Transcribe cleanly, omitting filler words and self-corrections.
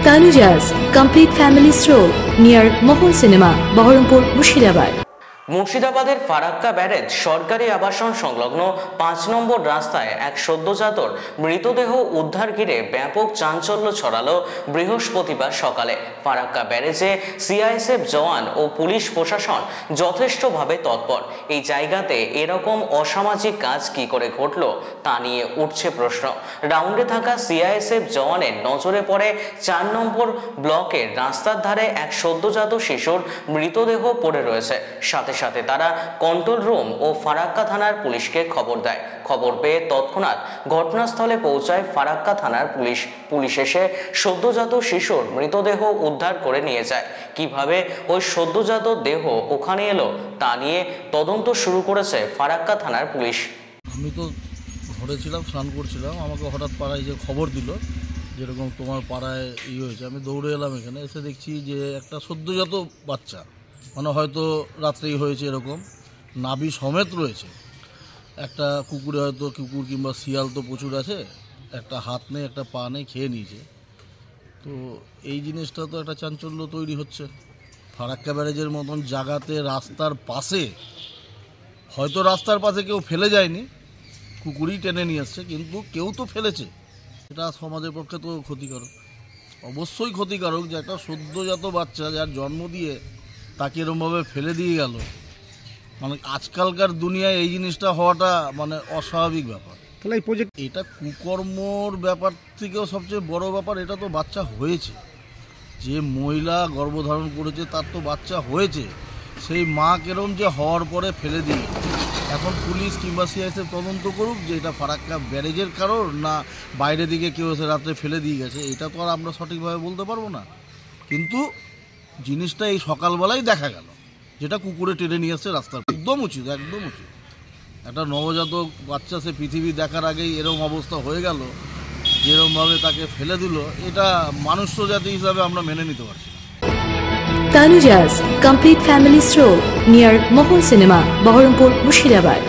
Tanujas Complete Family Stroll near Mohol Cinema, Baharampur, Murshidabad. মুর্শিদাবাদের Farakka barrage সরকারি আবাসন সংলগ্ন ৫ নম্বর রাস্তায় এক সদ্যজাতর মৃতদেহ উদ্ধার ঘিরে ব্যাপক চাঞ্চল্য ছড়ালো বৃহস্পতিবার সকালে। ফারাক্কা ব্যারেজে সিআইএসএফ জওয়ান ও পুলিশ প্রশাসন যথেষ্টভাবে তৎপর। এই জায়গাতে এরকম অসামাজিক কাজ কি করে ঘটল তা নিয়ে উঠছে প্রশ্ন। রাউন্ডে থাকা সিআইএসএফ জওয়ানের নজরে পড়ে ৪ নম্বর ব্লকের রাস্তার ধারে এক সদ্যজাত শিশুর মৃতদেহ পড়ে রয়েছে। সাথে সাথে তারা কন্ট্রোল রুম ও ফারাক্কা থানার পুলিশকে খবর দেয়। খবর পেয়ে তৎক্ষণাৎ ঘটনাস্থলে পৌঁছায় ফারাক্কা থানার পুলিশ। পুলিশ এসে সদ্যজাত শিশুর মৃতদেহ উদ্ধার করে নিয়ে যায়। কিভাবে ওই সদ্যজাত দেহ ওখানে এলো তা নিয়ে তদন্ত শুরু করেছে ফারাক্কা থানার পুলিশ। আমি তো ঘরে ছিলাম, স্নান করছিলাম, আমাকে হঠাৎ পাড়ায় যে খবর দিল যেরকম তোমার পাড়ায় হয়েছে, আমি দৌড়ে এলাম। এখানে এসে দেখছি যে একটা সদ্যজাত বাচ্চা, মানে হয়তো রাত্রেই হয়েছে, এরকম নাভি সমেত রয়েছে। একটা কুকুরে, হয়তো কুকুর কিংবা শিয়াল তো প্রচুর আছে, একটা হাত নেই, একটা পা নেই, খেয়ে নিয়েছে। তো এই জিনিসটা তো একটা চাঞ্চল্য তৈরি হচ্ছে। ফারাক্কা ব্যারেজের মতন জায়গাতে রাস্তার পাশে, হয়তো রাস্তার পাশে কেউ ফেলে যায়নি, কুকুরই টেনে নিয়ে আসছে, কিন্তু কেউ তো ফেলেছে। এটা সমাজের পক্ষে তো ক্ষতিকারক, অবশ্যই ক্ষতিকারক যে একটা সদ্যজাত বাচ্চা যার জন্ম দিয়ে তাকে এরকমভাবে ফেলে দিয়ে গেল। মানে আজকালকার দুনিয়ায় এই জিনিসটা হওয়াটা মানে অস্বাভাবিক ব্যাপার। তাহলে এই প্রজেক্ট, এটা কুকর্মর ব্যাপার থেকেও সবচেয়ে বড় ব্যাপার, এটা তো বাচ্চা হয়েছে। যে মহিলা গর্ভধারণ করেছে তার তো বাচ্চা হয়েছে, সেই মা কেরম যে হওয়ার পরে ফেলে দিয়ে। এখন পুলিশ কিংবা সিআইএসএফ তদন্ত করুক যে এটা ফারাক্কা ব্যারেজের কারণ না বাইরে দিকে কেউ এসে রাত্রে ফেলে দিয়ে গেছে। এটা তো আর আমরা সঠিকভাবে বলতে পারবো না, কিন্তু জিনিসটা এই সকালবেলায় দেখা গেল, যেটা কুকুরে টেনে নিয়ে আসছে রাস্তার। একদম উচিত, একদম উচিত। একটা নবজাতক বাচ্চা সে পৃথিবী দেখার আগেই এরকম অবস্থা হয়ে গেল, যেরকমভাবে তাকে ফেলে দিল, এটা মানুষ জাতি হিসাবে আমরা মেনে নিতে পারছি না। Tanujas Complete Family Stroll near Mohol Cinema, Baharampur, Murshidabad.